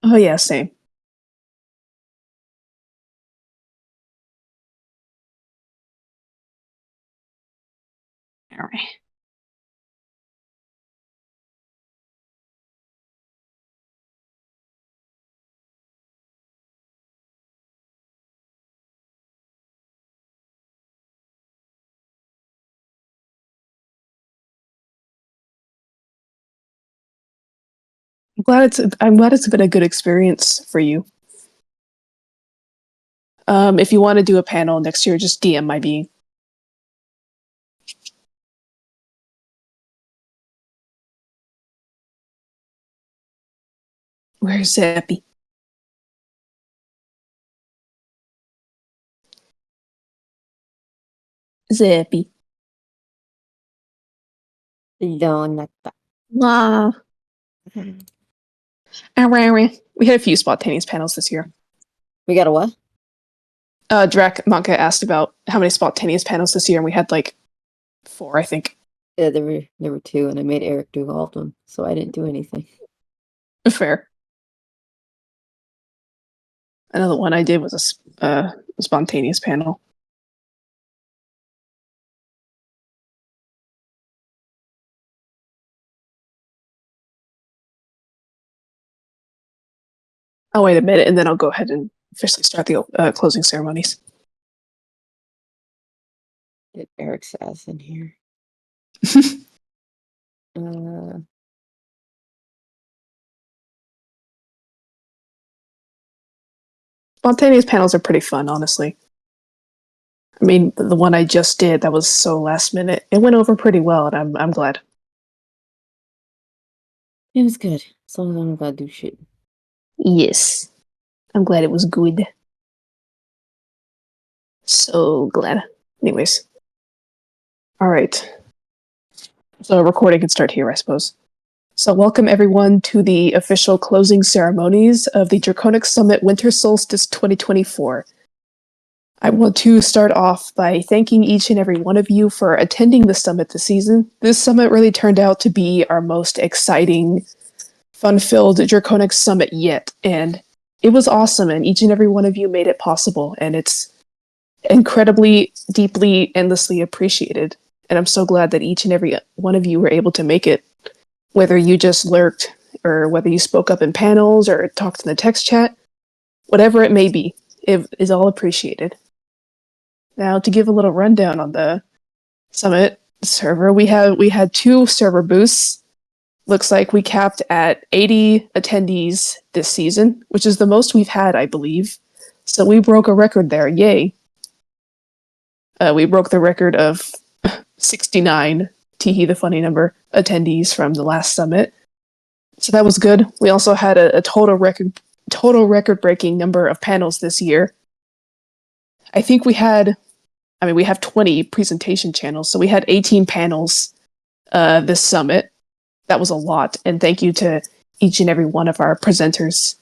Oh yeah, same. All right. I'm glad it's been a good experience for you. If you want to do a panel next year, just DM my being. Where's Zappy? Zappy. Donata. Ah. We had a few spontaneous panels this year. We got a what? Drac Monka asked about how many spontaneous panels this year, and we had like 4, I think. Yeah, there were 2, and I made Eric do all of them, so I didn't do anything. Fair. Another one I did was a spontaneous panel. I'll wait a minute, and then I'll go ahead and officially start the closing ceremonies. Get Eric's ass in here. uh, Spontaneous panels are pretty fun, honestly. I mean, the one I just did, that was so last minute. It went over pretty well, and I'm glad. it was good. As long as I don't gotta do shit. Yes. I'm glad it was good. So glad. Anyways. Alright. So recording can start here, I suppose. So welcome everyone to the official closing ceremonies of the Draconic Summit Winter Solstice 2024. I want to start off by thanking each and every one of you for attending the summit this season. This summit really turned out to be our most exciting, fun-filled Draconic summit yet, and it was awesome, and each and every one of you made it possible, and it's incredibly, deeply, endlessly appreciated. And I'm so glad that each and every one of you were able to make it, whether you just lurked, or whether you spoke up in panels, or talked in the text chat, whatever it may be, it is all appreciated. Now, to give a little rundown on the summit server, we had 2 server boosts. Looks like we capped at 80 attendees this season, which is the most we've had, I believe. So we broke a record there, yay. We broke the record of 69, teehee the funny number, attendees from the last summit. So that was good. We also had a total record-breaking number of panels this year. I think we have 20 presentation channels, so we had 18 panels this summit. That was a lot, and thank you to each and every one of our presenters.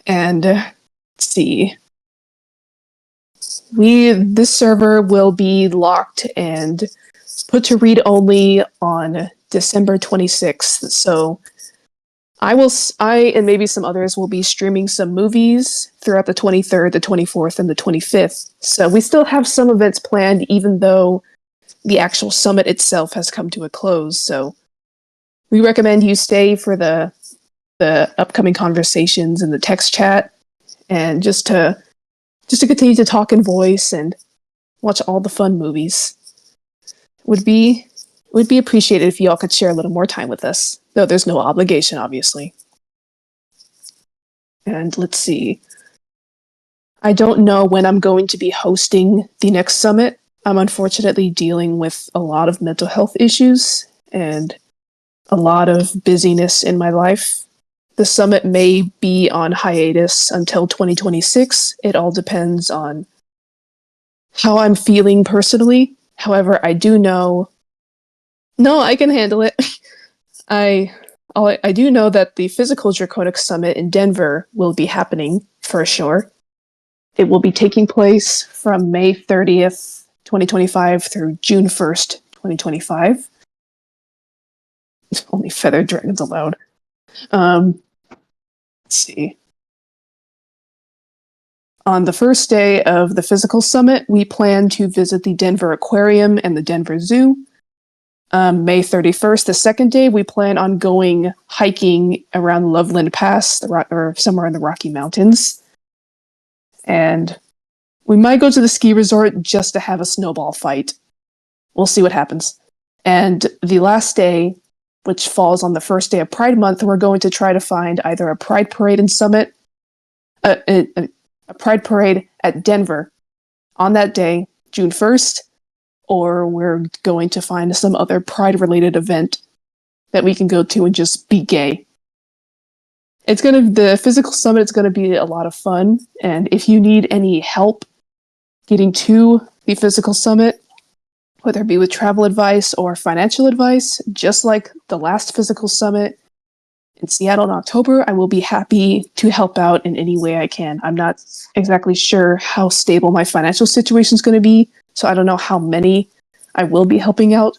And let's see. This server will be locked and put to read only on December 26th. So I and maybe some others will be streaming some movies throughout the 23rd, the 24th, and the 25th. So we still have some events planned, even though the actual summit itself has come to a close. So we recommend you stay for the upcoming conversations in the text chat, and just to continue to talk and voice and watch all the fun movies. Would be appreciated if y'all could share a little more time with us, though there's no obligation, obviously. And let's see. I don't know when I'm going to be hosting the next summit. I'm unfortunately dealing with a lot of mental health issues and a lot of busyness in my life. The summit may be on hiatus until 2026. It all depends on how I'm feeling personally. However, I do know... No, I can handle it. I do know that the physical Draconic Summit in Denver will be happening for sure. It will be taking place from May 30th, 2025 through June 1st, 2025. Only feathered dragons allowed. let's see. On the first day of the physical summit, we plan to visit the Denver Aquarium and the Denver Zoo. May 31st, the second day, we plan on going hiking around Loveland Pass, or somewhere in the Rocky Mountains. And we might go to the ski resort just to have a snowball fight. We'll see what happens. And the last day, which falls on the first day of Pride Month, we're going to try to find either a Pride Parade in Summit, a Pride Parade at Denver on that day, June 1st, or we're going to find some other Pride-related event that we can go to and just be gay. The physical summit is going to be a lot of fun, and if you need any help getting to the physical summit, whether it be with travel advice or financial advice, just like the last physical summit in Seattle in October, I will be happy to help out in any way I can. I'm not exactly sure how stable my financial situation is going to be, so I don't know how many I will be helping out.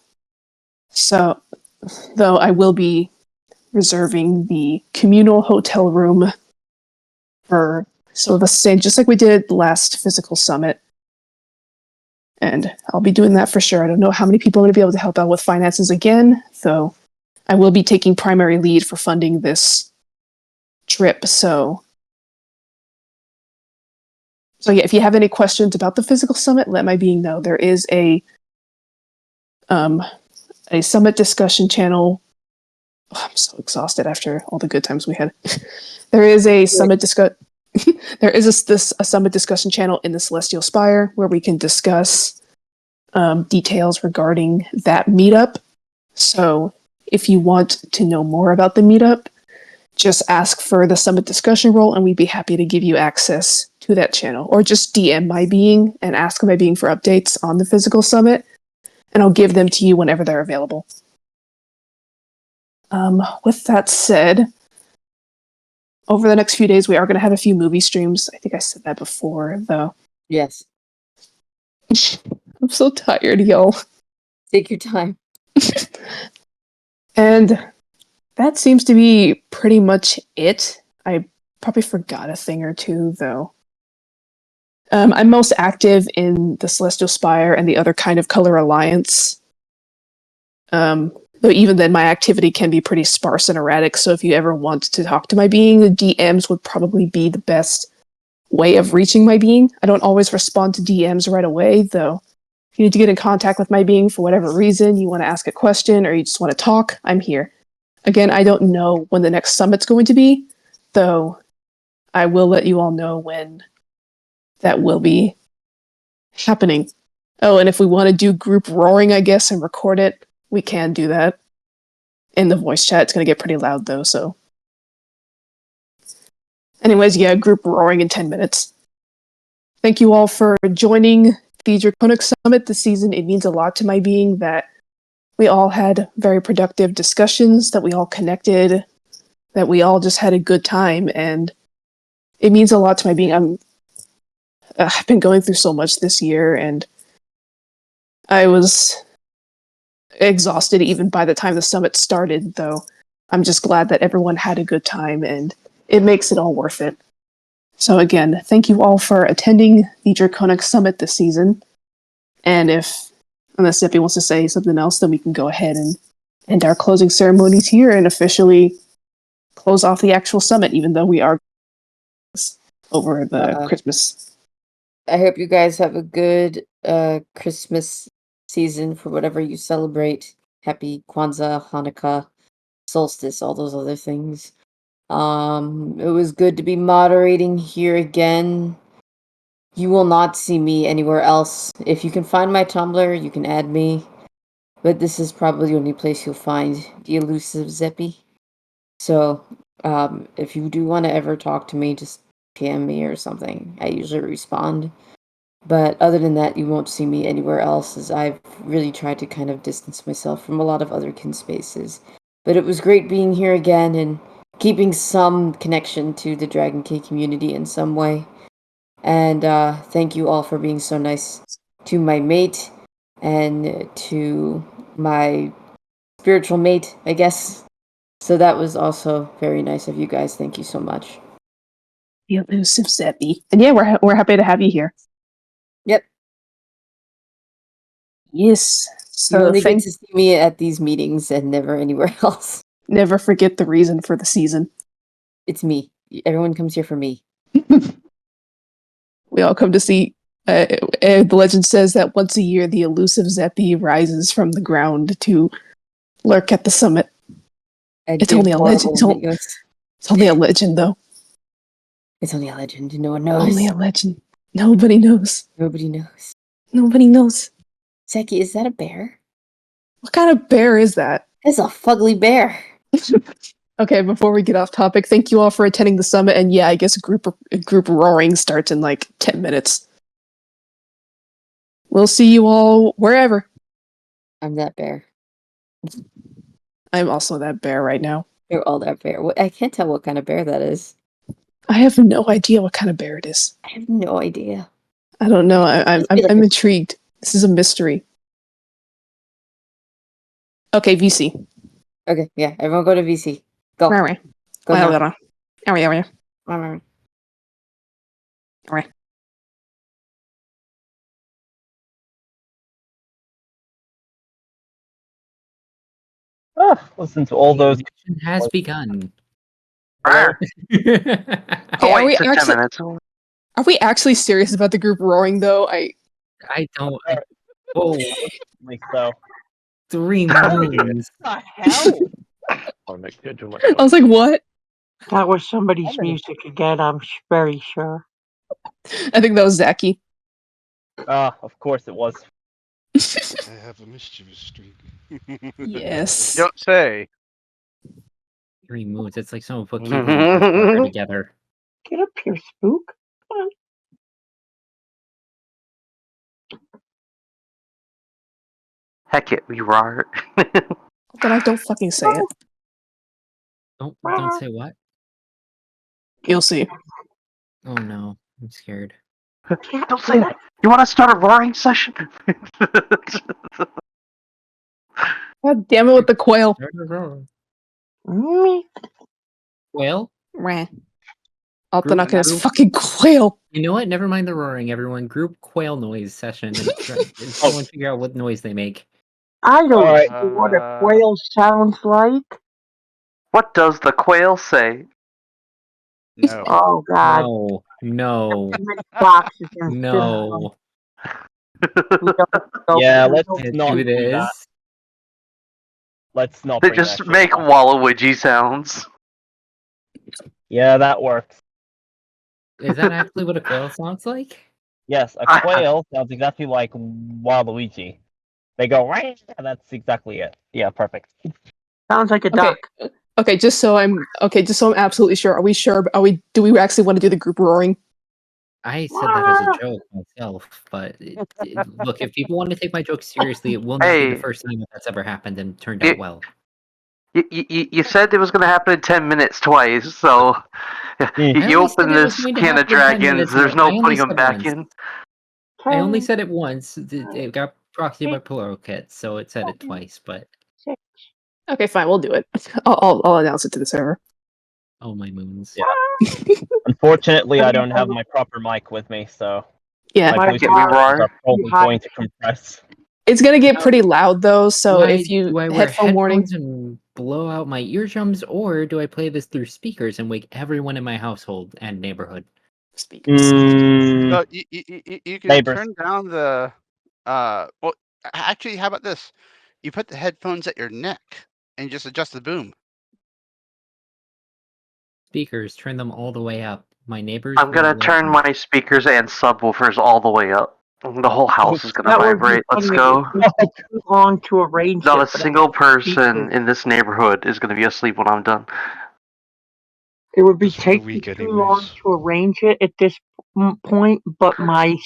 So, though I will be reserving the communal hotel room for the same, just like we did the last physical summit. And I'll be doing that for sure. I don't know how many people I'm going to be able to help out with finances again, though I will be taking primary lead for funding this trip. So yeah, if you have any questions about the physical summit, let my being know. There is a summit discussion channel. Oh, I'm so exhausted after all the good times we had. There is a summit There is a summit discussion channel in the Celestial Spire where we can discuss details regarding that meetup. So if you want to know more about the meetup, just ask for the summit discussion role and we'd be happy to give you access to that channel. Or just DM my being and ask my being for updates on the physical summit, and I'll give them to you whenever they're available. With that said, over the next few days, we are going to have a few movie streams. I think I said that before, though. Yes. I'm so tired, y'all. Take your time. And that seems to be pretty much it. I probably forgot a thing or two, though. I'm most active in the Celestial Spire and the other kind of Color Alliance. Though even then, my activity can be pretty sparse and erratic, so if you ever want to talk to my being, the DMs would probably be the best way of reaching my being. I don't always respond to DMs right away, though. If you need to get in contact with my being for whatever reason, you want to ask a question, or you just want to talk, I'm here. Again, I don't know when the next summit's going to be, though I will let you all know when that will be happening. Oh, and if we want to do group roaring, I guess, and record it, we can do that. In the voice chat, it's going to get pretty loud, though, so. Anyways, yeah, group roaring in 10 minutes. Thank you all for joining the Draconic Summit this season. It means a lot to my being that we all had very productive discussions, that we all connected, that we all just had a good time, and it means a lot to my being. I've been going through so much this year, and I was exhausted even by the time the summit started, though I'm just glad that everyone had a good time, and it makes it all worth it. So again, thank you all for attending the Draconic Summit this season, and unless Zippy wants to say something else, then we can go ahead and end our closing ceremonies here and officially close off the actual summit, even though we are over the Christmas. I hope you guys have a good Christmas season for whatever you celebrate. Happy Kwanzaa, Hanukkah, solstice, all those other things. It was good to be moderating here again. You will not see me anywhere else. If you can find my Tumblr, you can add me. But this is probably the only place you'll find the elusive Zeppy. So, if you do want to ever talk to me, just PM me or something. I usually respond. But other than that, you won't see me anywhere else, as I've really tried to kind of distance myself from a lot of other kin spaces. But it was great being here again and keeping some connection to the Dragon King community in some way. And thank you all for being so nice to my mate and to my spiritual mate, I guess. So that was also very nice of you guys. Thank you so much. The elusive Zeppy. And yeah, we're happy to have you here. Yep. Yes. You So only get to see me at these meetings and never anywhere else. never forget the reason for the season. It's me. Everyone comes here for me. We all come to see. The legend says that once a year, the elusive Zeppy rises from the ground to lurk at the summit. I It's give only a legend. horrible nicknames. It's only a legend, though. It's only a legend. No one knows. Only a legend. Nobody knows. Nobody knows. Nobody knows. Seki, is that a bear? What kind of bear is that? It's a fugly bear. Okay, before we get off topic, thank you all for attending the summit. And yeah, I guess group roaring starts in like 10 minutes. We'll see you all wherever. I'm that bear. I'm also that bear right now. You're all that bear. I can't tell what kind of bear that is. I have no idea what kind of bear it is. I have no idea. I don't know. I'm intrigued. This is a mystery. Okay, VC. Okay, yeah. Everyone go to VC. Go. All right. Go now. All right. Listen to all those. Mission has begun. Okay, Oh wait, it's 10 minutes. Are we actually serious about the group roaring though? I don't. Whoa! Like so. 3 moons. What the hell? I was like, what? That was somebody's music again, I'm very sure. I think that was Zaki. Of course it was. I have a mischievous streak. Yes. Don't say. 3 moons. It's like someone put Keegan and Chris Tucker together. Get up here, Spook. Come on. Heck it, we roar. Then I don't fucking say it. Don't say what? You'll see. Oh no, I'm scared. Don't say that. You want to start a roaring session? God damn it with the quail. Well, Altanaka's fucking quail. You know what? Never mind the roaring, everyone. Group quail noise session and someone figure out what noise they make. I don't know what a quail sounds like. What does the quail say? No. Oh God. No. Boxes and No. Yeah, let's Can't not do do that. this. Let's not. They bring just that shit make back. Waluigi sounds. Yeah, that works. Is that actually what a quail sounds like? Yes, a quail sounds exactly like Waluigi. They go right, and that's exactly it. Yeah, perfect. Sounds like a duck. Okay, just so I'm absolutely sure. Are we sure? Do we actually want to do the group roaring? I said that as a joke myself, but look, if people want to take my joke seriously, it will not be the first time that's ever happened and turned out well. You said it was going to happen in 10 minutes twice, so you open this can of dragons, there's no putting them back in. I only said it once. It got proxied by Plural Kit, so it said it twice, but... Okay, fine, we'll do it. I'll announce it to the server. Oh, my moons. Yeah. Unfortunately, I don't have my proper mic with me, so... Yeah. My voice are probably going to compress. It's gonna get pretty loud though, so if you do I wear headphone warning and blow out my eardrums, or do I play this through speakers and wake everyone in my household and neighborhood? Speakers. So you can Neighbors. turn down the well actually how about this? You put the headphones at your neck and just adjust the boom. Speakers, turn them all the way up. My neighbors. I'm gonna turn my speakers and subwoofers all the way up. The whole house is gonna vibrate. Let's go. Too long to arrange Not it, a single person in this neighborhood is gonna be asleep when I'm done. It would be taking too long to arrange it at this point, but my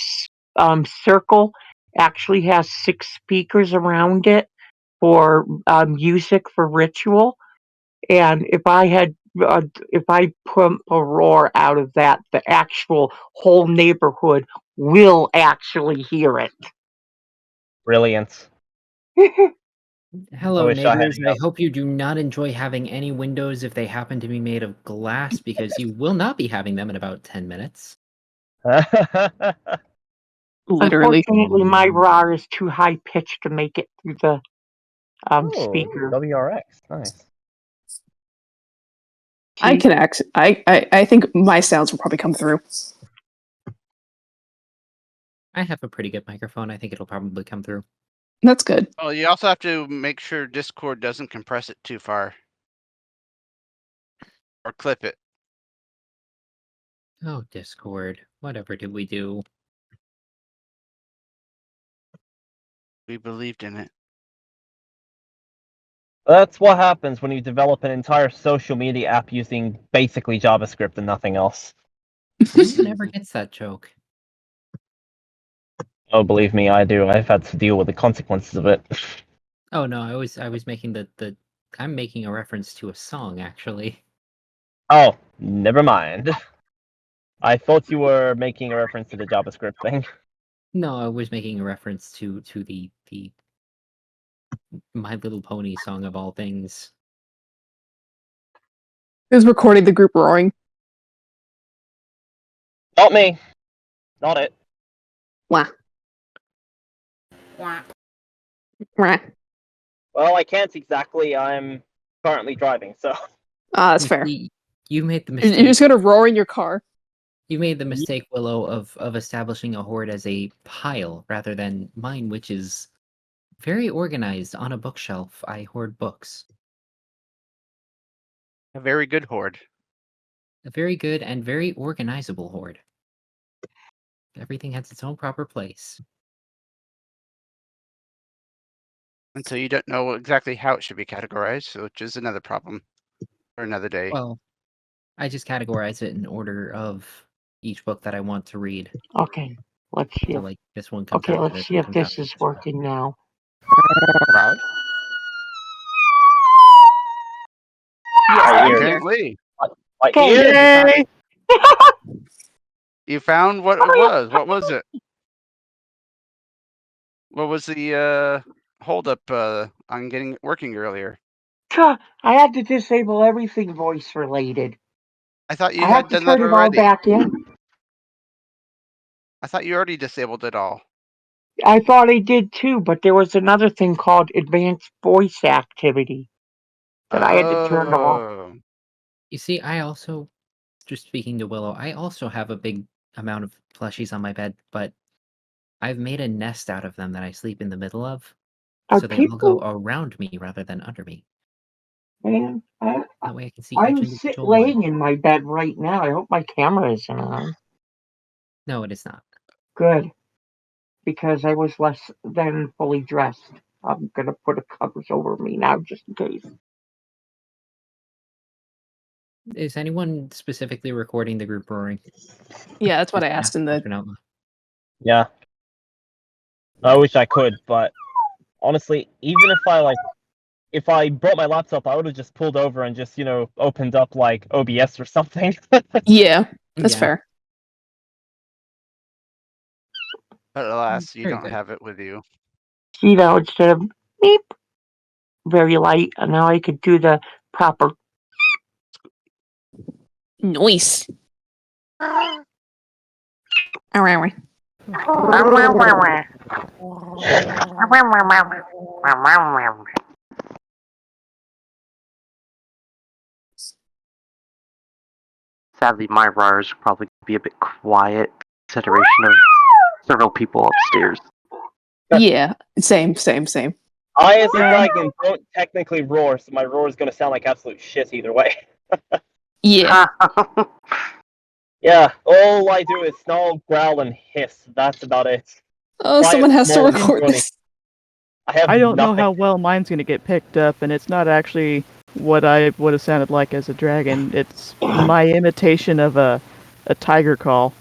circle actually has 6 speakers around it for music for ritual, and if I put a roar out of that, the actual whole neighborhood will actually hear it. Brilliant. Hello, wish I had neighbors. I enough. hope you do not enjoy having any windows if they happen to be made of glass, because you will not be having them in about 10 minutes. Literally. Unfortunately, my RAR is too high pitched to make it through the speaker. WRX, nice. I can I think my sounds will probably come through. I have a pretty good microphone. I think it'll probably come through. That's good. Well, you also have to make sure Discord doesn't compress it too far. Or clip it. Oh, Discord. Whatever did we do? We believed in it. That's what happens when you develop an entire social media app using basically JavaScript and nothing else. No one ever gets that joke. Oh, believe me, I do. I've had to deal with the consequences of it. Oh no, I was making I'm making a reference to a song, actually. Oh, never mind. I thought you were making a reference to the JavaScript thing. No, I was making a reference to the My Little Pony song of all things. Who's recording the group roaring? Not me. Not it. Wah. Wah. Wah. Well, I can't exactly. I'm currently driving, so. That's fair. You made the You're mistake. just gonna roar in your car. You made the mistake, Willow, of establishing a hoard as a pile rather than mine, which is very organized on a bookshelf. I hoard books. A very good hoard. A very good and very organizable hoard. Everything has its own proper place. Until you don't know exactly how it should be categorized, which is another problem for another day. Well, I just categorize it in order of each book that I want to read. Okay, let's see. So, like, this one comes Okay, after let's see if comes this after is one. working now. Loud? My ears. Apparently. My Okay, ears! yay! You found what it was. What was it? What was the holdup on getting it working earlier? I had to disable everything voice related. I thought you I had have to done that turn it all already. back in. I thought you already disabled it all. I thought I did too, but there was another thing called advanced voice activity that I had to turn off. Oh. You see, I also, just speaking to Willow, I also have a big amount of plushies on my bed, but I've made a nest out of them that I sleep in the middle of, Are so they all go people? around me rather than under me. Man, That way I can see I'm each individual one. laying in my bed right now. I hope my camera isn't on. No, it is not. Good, because I was less than fully dressed. I'm gonna put the covers over me now just in case. Is anyone specifically recording the group roaring? Yeah, that's what I Just asked in the. question out loud. Yeah. I wish I could, but honestly, even if I brought my laptop, I would have just pulled over and just, opened up like OBS or something. Yeah, that's Yeah. fair. But alas, you Very don't good. have it with you. See now, instead of beep, very light, and now I could do the proper. Noise. Sadly, my RARs will probably be a bit quiet, consideration of several people upstairs. Yeah, same. I, as a dragon, don't technically roar, so my roar is going to sound like absolute shit either way. Yeah. Yeah, all I do is snarl, growl, and hiss. That's about it. Oh, Quiet, someone has to small, and record scrawny. this. I don't know nothing. how well mine's going to get picked up, and it's not actually what I would have sounded like as a dragon. It's my imitation of a tiger call.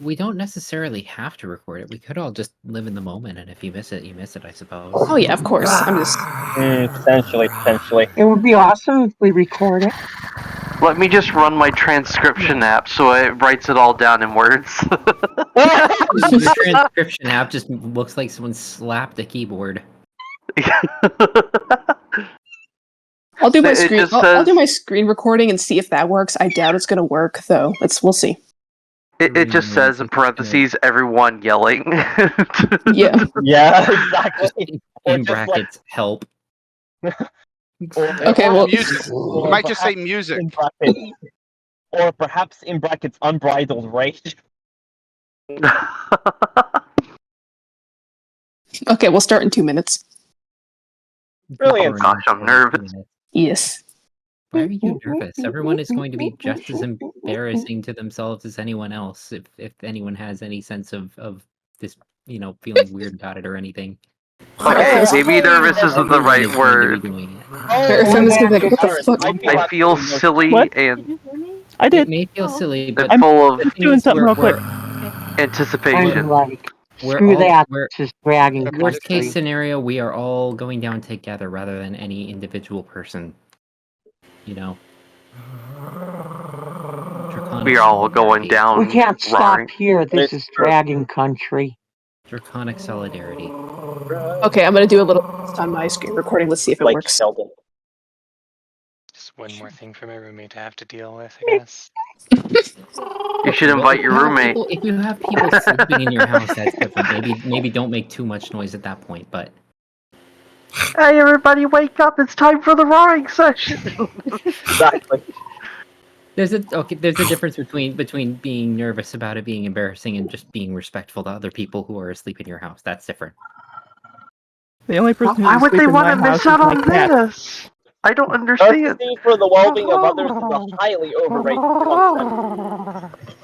We don't necessarily have to record it. We could all just live in the moment, and if you miss it, you miss it, I suppose. Oh yeah, of course. I'm just. Potentially. It would be awesome if we record it. Let me just run my transcription app so it writes it all down in words. The transcription app just looks like someone slapped a keyboard. I'll do my It screen. just I'll do says- my screen recording and see if that works. I doubt it's gonna work though. We'll see. It just says in parentheses, everyone yelling. Yeah. Yeah, exactly. Or In just like, brackets, help. Okay, Or well- music. or You might just say perhaps music. in brackets, or perhaps in brackets, unbridled rage. Okay, we'll start in 2 minutes. Brilliant. Gosh, I'm nervous. Yes. Why are you nervous? Everyone is going to be just as embarrassing to themselves as anyone else. If anyone has any sense of this, feeling weird about it or anything. Maybe nervous isn't the Everyone right is going to be word. doing it. If gonna be like, what the fuck? I feel silly What? and I It did. may feel silly, but and full of the thing Doing is, something real quick. I'm anticipation. like, We're screw all- that. we're- This is Dragon worst Country. case scenario, we are all going down together rather than any individual person. Draconic We are all going solidarity. down. We can't stop roaring. here. This It's is true. Dragon Country. Draconic solidarity. Okay, I'm gonna do a little on my screen recording. Let's see if it Like works. Sheldon. Just one more thing for my roommate to have to deal with, I guess. You should invite your roommate. If you have people sleeping in your house, that's different. Maybe don't make too much noise at that point. But Hey, everybody, wake up! It's time for the roaring session. Exactly. there's a difference between being nervous about it being embarrassing and just being respectful to other people who are asleep in your house. That's different. The only person Why who's would asleep they in want my to house miss is out my on cat. this? I don't understand. Courtesy for the well-being of others is a highly overrated concept.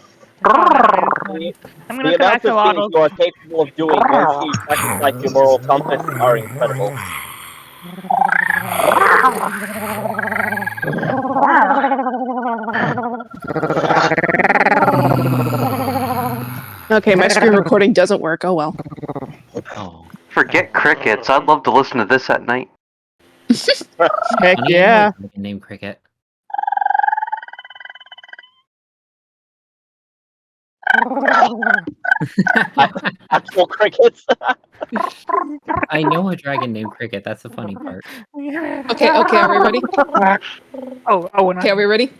I'm The gonna amount some of things axolotls. you are capable of doing once you sacrifice your moral compass are incredible. Okay, my screen recording doesn't work. Oh well. Oh, Forget crickets. I'd love to listen to this at night. Heck funny, yeah. Name Cricket. Actual crickets. I know a dragon named Cricket. That's the funny part. Okay, are we ready? Oh, Okay, are we ready?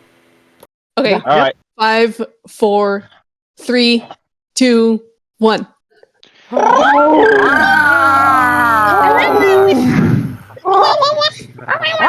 Okay. All right. 5, 4, 3, 2, 1. Oh my god.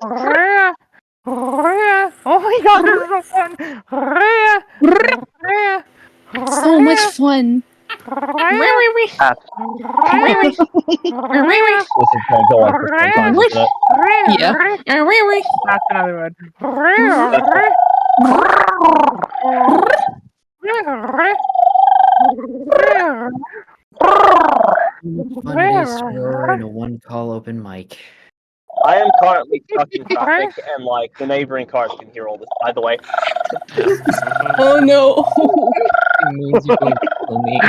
All right. Oh my god, this is so fun! So much fun. This is going to go like this sometimes, isn't it? Yeah. That's another one. Fun it is to roar in a one-call open mic. I am currently stuck in traffic, and like the neighboring cars can hear all this. By the way, Oh no. It means you're going to kill me.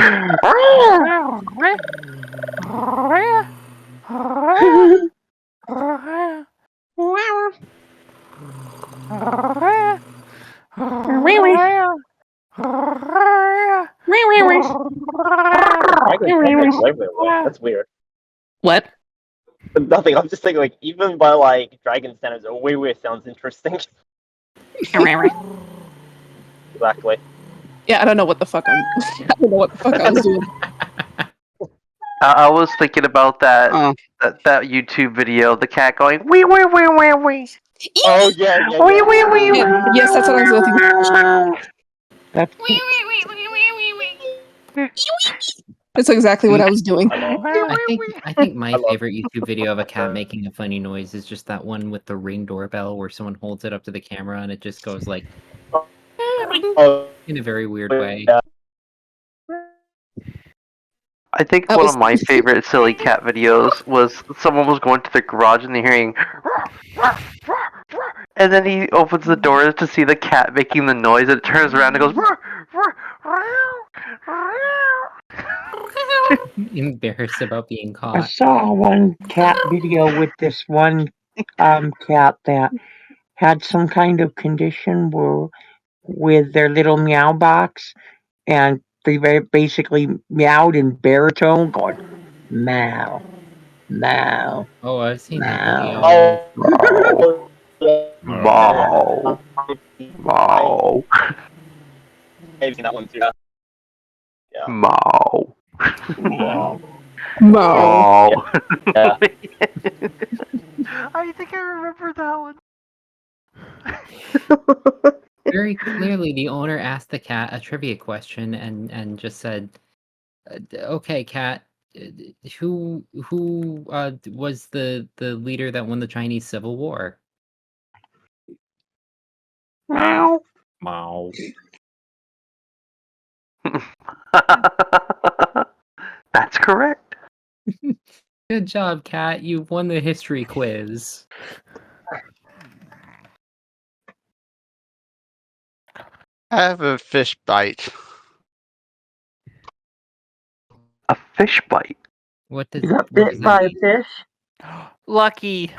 That's weird. What? Nothing. I'm just thinking, like, even by like dragon standards, a wee sounds interesting. Exactly. Yeah, I don't know what the fuck I don't know what the fuck I was doing. I was thinking about that YouTube video, the cat going wee wee wee wee wee. Oh yeah. Wee wee wee wee. Yes, that's what I was looking for. That's exactly what I was doing. I think my favorite YouTube video of a cat making a funny noise is just that one with the Ring doorbell where someone holds it up to the camera and it just goes like in a very weird way. I think one of my favorite silly cat videos was someone was going to the garage and they're hearing and then he opens the door to see the cat making the noise and it turns around and goes Embarrassed about being I caught. saw one cat video with this one cat that had some kind of condition with their little meow box, and they basically meowed in baritone, going meow, meow. Oh, I've seen that Meow. video. Mow. Mow. I've seen that one too. Yeah. Mow. Meow. Mo. Yeah. I think I remember that one. Very clearly, the owner asked the cat a trivia question and just said, "Okay, cat, who was the leader that won the Chinese Civil War?" Meow. Mao. That's correct. Good job, cat. You won the history quiz. Have a fish bite. A fish bite. What does You got what bit does by that a mean? fish? Lucky.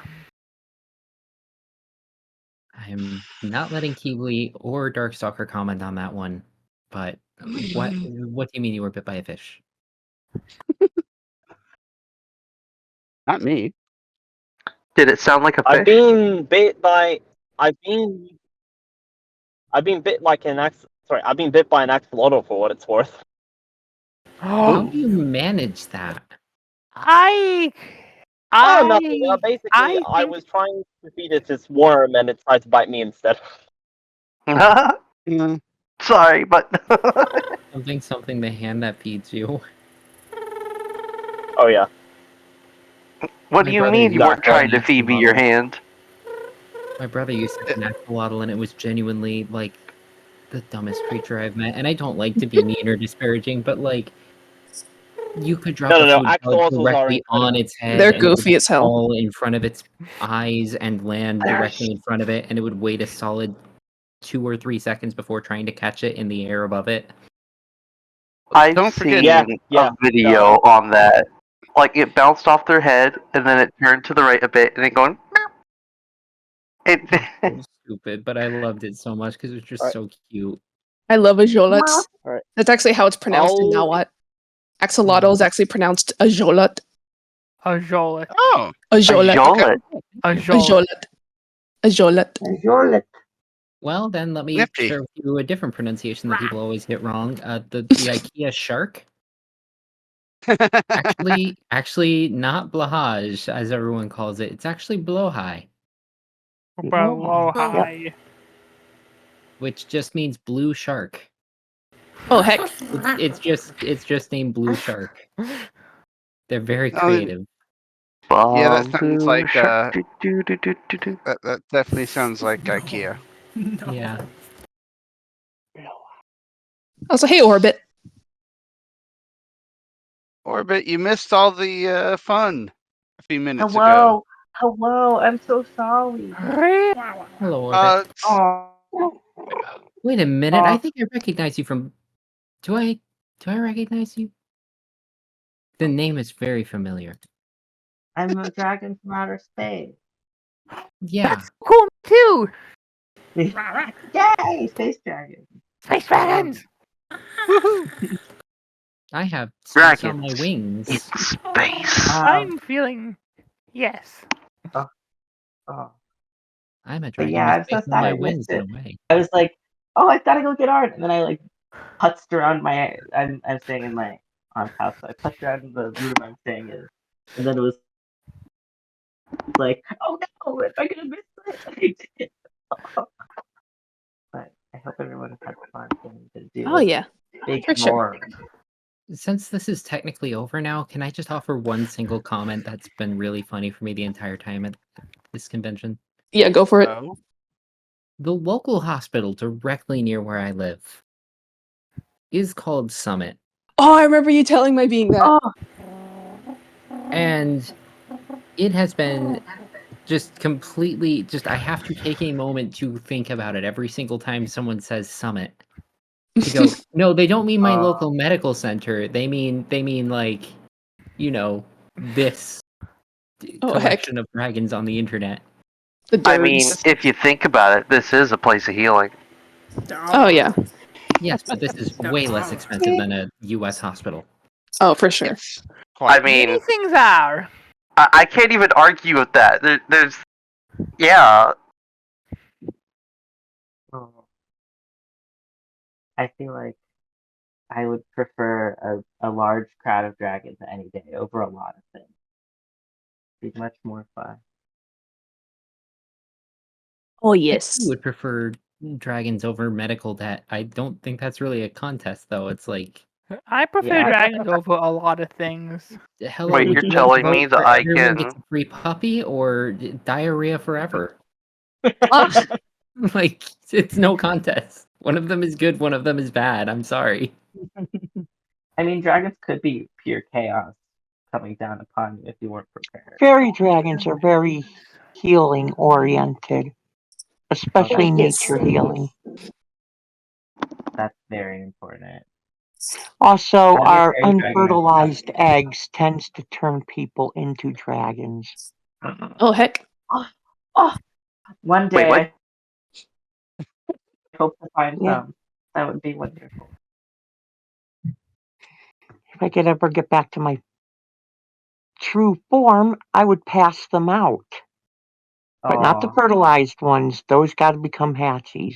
I'm not letting Keebly or Darkstalker comment on that one. But what do you mean you were bit by a fish? Not me. Did it sound like a I've fish? been bit by. I've been bit like an I've been bit by an axolotl for what it's worth. How do you manage that? Oh, nothing. Basically, I was trying to feed it this worm, and it tried to bite me instead. Sorry, but something the hand that feeds you. Oh yeah. What My do you brother mean you used weren't to have trying to an feed me your axolotl. hand? My brother used to have an axolotl, and it was genuinely like the dumbest creature I've met. And I don't like to be mean or disparaging, but like you could drop a No. food pellet Axolotls are directly on incredible. its head, They're and it would goofy as hell. fall in front of its eyes and land directly in front of it, and it would wait a solid 2 or 3 seconds before trying to catch it in the air above it. I've Don't forget- seen a video on that. Like it bounced off their head and then it turned to the right a bit and it going. So stupid, but I loved it so much because it was just so cute. I love ajolot. Alright. That's actually how it's pronounced in Nahuatl. Axolotl is actually pronounced ajolot. Ajolot. Oh. Ajolot. Ajolot. Ajolot. Ajolot. Well, then let me Nifty. share with you a different pronunciation that people always get wrong. The IKEA shark. Actually, not blahage as everyone calls it. It's actually blowhigh, Below high. which just means blue shark. Oh heck! It's just named Blue Shark. They're very Oh, creative. Yeah, that sounds like Shark, that definitely sounds like IKEA. Yeah. Also, hey Orbit. Orbit, you missed all the fun a few minutes ago. Hello. Hello. I'm so sorry. Hello, Orbit. Oh. Wait a minute. I think I recognize you from. Do I recognize you? The name is very familiar. I'm a dragon from outer space. Yeah. Cool too. Yay! Space dragon. Space dragons. Woohoo! I have space on my dragons wings. in space. I'm feeling yes. I'm a But dragon yeah, with I'm so space on sad my I missed wings in it. a way. I was like, oh, I gotta go get art, and then I like putzed around my. I'm staying in my aunt's house, so I putzed around in the room I'm staying in, and then it was like, oh no, am I gonna miss it? I did. But I hope everyone had fun getting to do Oh yeah, big for sure. more. Since this is technically over now, can I just offer one single comment that's been really funny for me the entire time at this convention? Yeah, go for it. Oh, The local hospital directly near where I live is called Summit. Oh, I remember you telling my being that. Oh, And it has been just completely just I have to take a moment to think about it every single time someone says Summit. To go, no, they don't mean my local medical center. They mean like, you know, this Oh, heck. collection of dragons on the internet. The I mean, Durgs. if you think about it, this is a place of healing. Oh yeah. Yes, but this is way less expensive than a US hospital. Oh, for sure. it's I quite. mean, Many things are. I can't even argue with that. There's, yeah. I feel like I would prefer a large crowd of dragons any day over a lot of things. It'd be much more fun. Oh I yes. would prefer dragons over medical debt. I don't think that's really a contest, though. It's like, I prefer Yeah. dragons over a lot of things. hello, Wait, would you're you like to telling me vote that for I everyone can? gets a free puppy or diarrhea forever? Ah, Like, it's no contest. One of them is good, one of them is bad. I'm sorry. I mean, dragons could be pure chaos coming down upon you if you weren't prepared. Fairy dragons are very healing oriented, especially yes. nature healing. That's very important. Also, Having a our fairy dragon unfertilized eggs tends to turn people into dragons. Oh heck. One day, Wait, I hope to find Yeah. some. That would be wonderful. If I could ever get back to my true form, I would pass them out. But not the Aw, fertilized ones. Those got to become hatchies.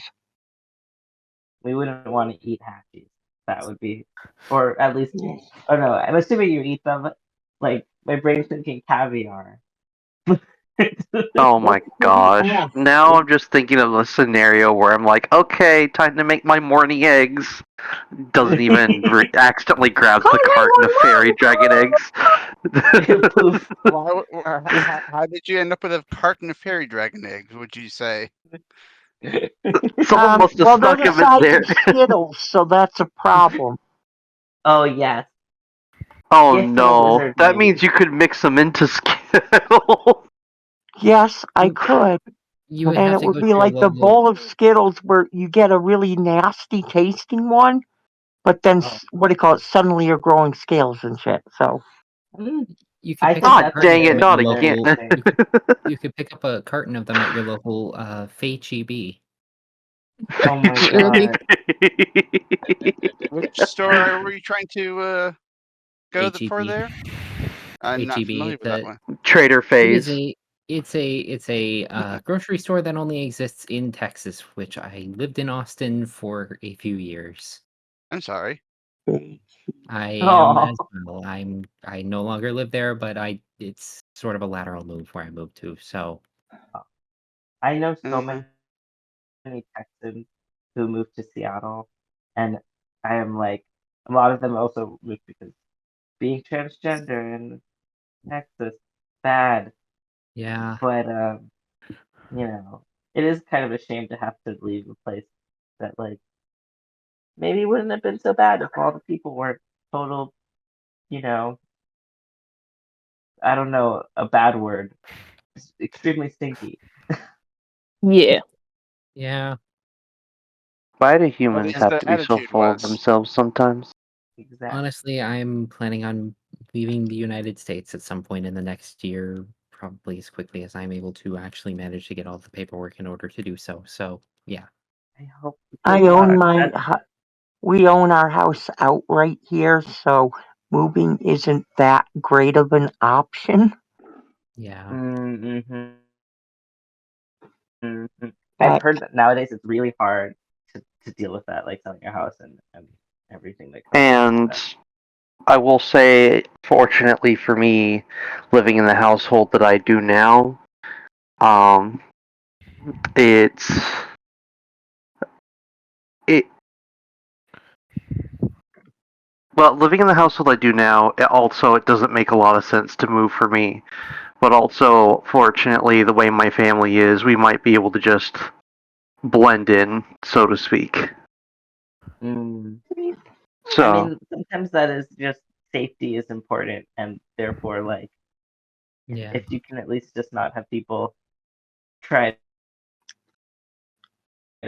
we wouldn't want to eat hatchies. That would be, or at least, Yes. oh no, I'm assuming you eat them. Like my brain's thinking caviar. Oh my gosh. Now I'm just thinking of a scenario where I'm like, okay, time to make my morning eggs. Doesn't even accidentally grabs the carton of fairy dragon eggs. Poof. How did you end up with a carton of fairy dragon eggs? Would you say? Someone must have Well, stuck they're the them in size there. of Skittles, so that's a problem. Oh yes. Oh Gift from a no. wizard, That maybe. means you could mix them into Skittles. Yes, I could. You would And have it to would go be to your like the local. bowl of Skittles where you get a really nasty tasting one, but then what do you call it? Suddenly you're growing scales and shit. So You could I pick think up a God that's carton dang of them it, very, at not your very again. local. interesting. You could pick up a carton of them at your local Fei Chi. Oh my Surely. god. Which store were you trying to go for HEB. there? I'm not HEB. familiar with that one. Trader It is phase. it's a grocery store that only exists in Texas, which I lived in Austin for a few years. I'm sorry. I am Oh, as well. I no longer live there, but it's sort of a lateral move where I moved to. So I know so Mm. many Texans who moved to Seattle, and I am like a lot of them also moved because being transgender in Texas bad, Yeah. but it is kind of a shame to have to leave a place that like maybe wouldn't have been so bad if all the people weren't total, you know, I don't know a bad word, extremely stinky. Yeah. Yeah. Why do Well, humans because have the to be so attitude full of was. themselves sometimes? Exactly. Honestly, I'm planning on leaving the United States at some point in the next year, probably as quickly as I'm able to actually manage to get all the paperwork in order to do so. So, yeah. I hope I good own luck. we own our house outright here, so moving isn't that great of an option. Yeah. Mm-hmm. I've But heard that nowadays it's really hard to deal with that, like selling your house and everything that comes along with And that. I will say, fortunately for me, living in the household that I do now, it's it. Well, living in the household I do now, it doesn't make a lot of sense to move for me. But also, fortunately, the way my family is, we might be able to just blend in, so to speak. I So, mean, sometimes that is just safety is important, and therefore, like, Yeah. if you can at least just not have people try to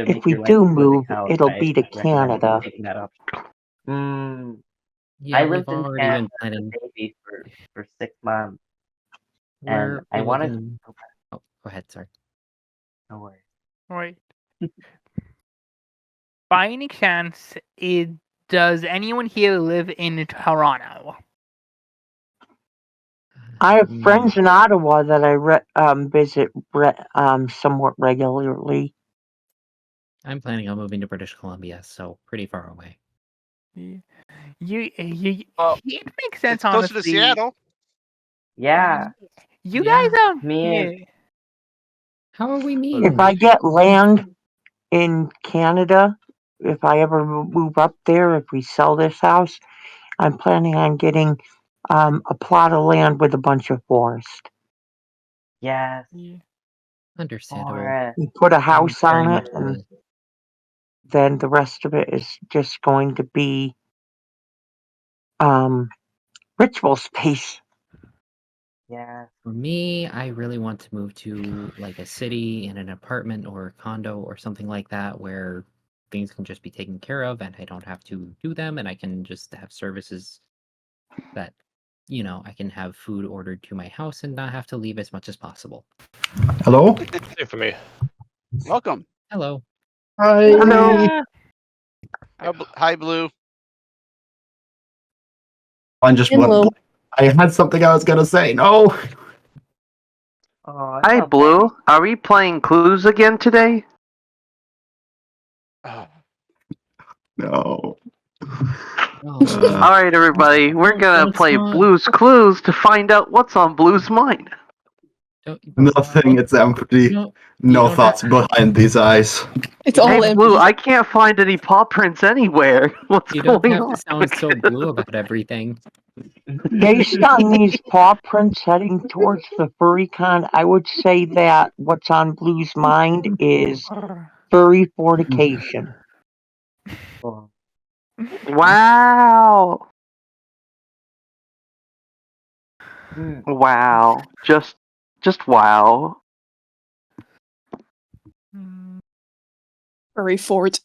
if make we your life do a living move, hell, it'll I be to recommend Canada. taking that option. Yeah, I we've lived in already Canada been as planning. a baby for 6 months, and We're I wanted. looking. Oh, go ahead. Sorry. No worries. Wait. By any chance, does anyone here live in Toronto? I have Mm, friends in Ottawa that I visit somewhat regularly. I'm planning on moving to British Columbia, so pretty far away. Well, It makes sense, it's closer to honestly. Seattle. Yeah, You Yeah. guys me and yeah. How are we If meeting? I get land in Canada, if I ever move up there, if we sell this house, I'm planning on getting a plot of land with a bunch of forest. yes, Understandable. forest. We put a I'm house very on much it, and the then the rest of it is just going to be ritual space. Yeah, For me, I really want to move to like a city in an apartment or a condo or something like that where things can just be taken care of and I don't have to do them and I can just have services that, I can have food ordered to my house and not have to leave as much as possible. Hello? Same for me. Welcome. Hello. Hi. Hello. Hi, Blue. I just Hello. want. I had something I was gonna say. No. oh, it's hi, okay. Blue. Are we playing Clues again today? No. Alright, everybody, we're gonna Let's play not. Blue's Clues to find out what's on Blue's mind. Nothing. It's empty. No, No don't thoughts behind these eyes. It's Hey, all Blue, empty. I can't find any paw prints anywhere. What's You don't going have to on? sound so blue about everything. Based on these paw prints heading towards the furry con, I would say that what's on Blue's mind is furry fornication. Wow. Hmm. Wow. Just wow. Furry fort.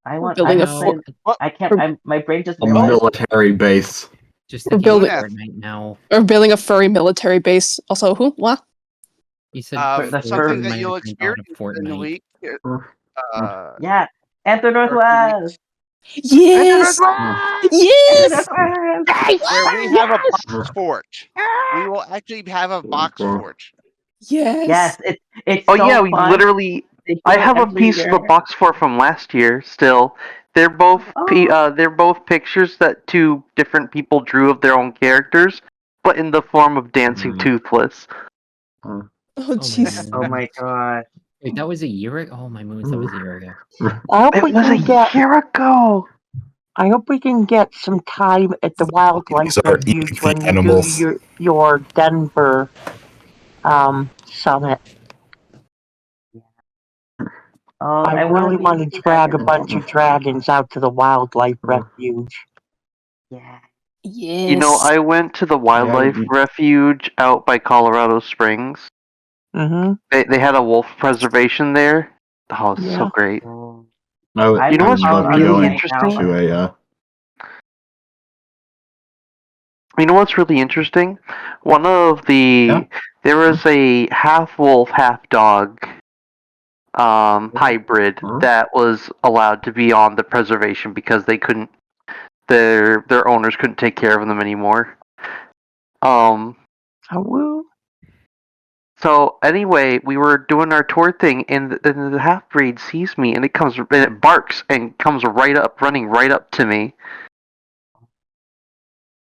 I We're want. building I'm a excited. fort. What? I can't. We're, my brain just A went blank. military base. Just we're a game of building. Fortnite now. We're building a furry military base. Also, who? What? You said The Something fur. that my you'll brain thought of experience in the Fortnite. week. Yeah, Enter Or a few Northwest. weeks, Enter Yes. Northwest. Enter Yes. Northwest. where we have a Yes. box fort. We will actually have a box fort. Yes. Yes, it's Oh yeah, so we fun. literally. They I do it have a every piece of a year. box fort from last year. Still, they're both Oh. they're both pictures that two different people drew of their own characters, but in the form of dancing toothless. Oh Oh my jeez. Oh goodness. my gosh. Wait, that was a year ago? Oh my moons, that was a year ago. I hope It we was can a get. year ago. I hope we can get some time at the wildlife These are refuge easy when you animals. do your Denver summit. Oh, I wanna really be want to the drag a dragon. bunch of dragons out to the wildlife refuge. Yeah. You know, Yes. I went to the wildlife refuge out by Colorado Springs. Mm-hmm. They had a wolf preservation there. Oh, it's so Yeah. great. Oh. I would You know what's Colorado really right interesting? now. to a You know what's really interesting? One of the there was a half wolf, half dog hybrid that was allowed to be on the preservation because they couldn't their owners couldn't take care of them anymore. So anyway, we were doing our tour thing, and the half breed sees me, and it barks and comes running right up to me.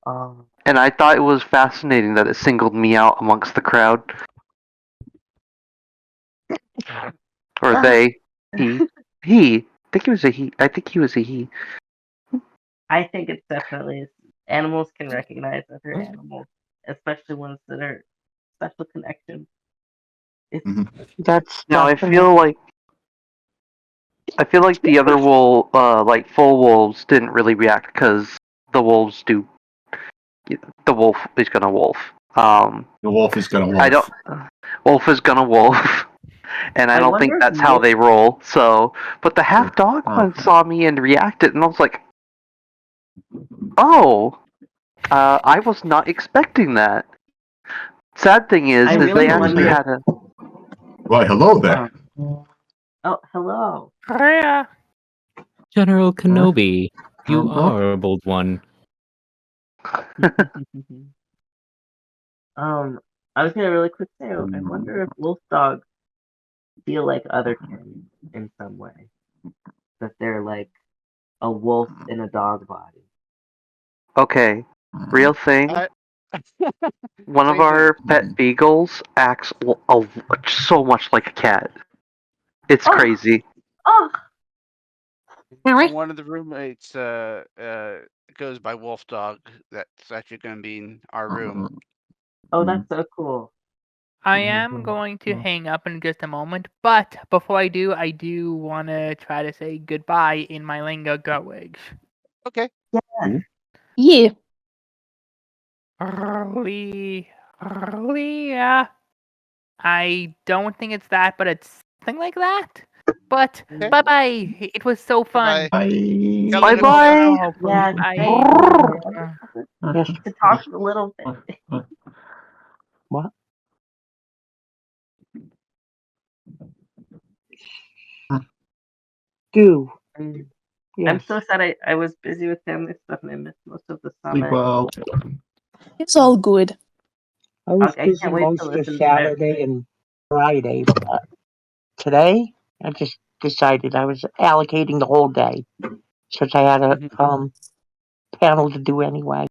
And I thought it was fascinating that it singled me out amongst the crowd. Or they, he. I think it was a he. I think he was a he. I think it's definitely animals can recognize other animals, especially ones that are special connection. It's That's Now definitely. I feel like the other like full wolves didn't really react because the wolves do. The wolf is gonna wolf. The wolf is gonna wolf. I don't. Wolf is gonna wolf, and I I don't wonder think if that's how wolf- they roll. So, but the half dog one saw me and reacted, and I was like, "Oh, I was not expecting that." Sad thing is I they really actually wonder. had a. Why, hello there. Oh, hello. Yeah. General Kenobi, you are a bold one. I was gonna really quick say, I wonder if wolf dogs feel like other cats in some way. That they're like a wolf in a dog body. Okay, real thing. One of our pet beagles acts so much like a cat. It's crazy. Oh, One of the roommates goes by Wolf Dog. That's actually going to be in our room. Oh, that's so cool. I am going to hang up in just a moment, but before I do want to try to say goodbye in my lingo Gutwigs. Okay. Yeah. Yeah. Yeah. I don't think it's that, but it's something like that. But bye bye. It was so fun. Bye. See you Bye. tomorrow, hopefully. Yeah, Bye. to talk a little bit. What? Do. I'm Yes. so sad I was busy with family stuff and I missed most of the Sleep summit. well. It's all good. I was I busy can't wait to most of listen to Saturday and Friday, but today I just decided I was allocating the whole day since I had a panel to do anyway.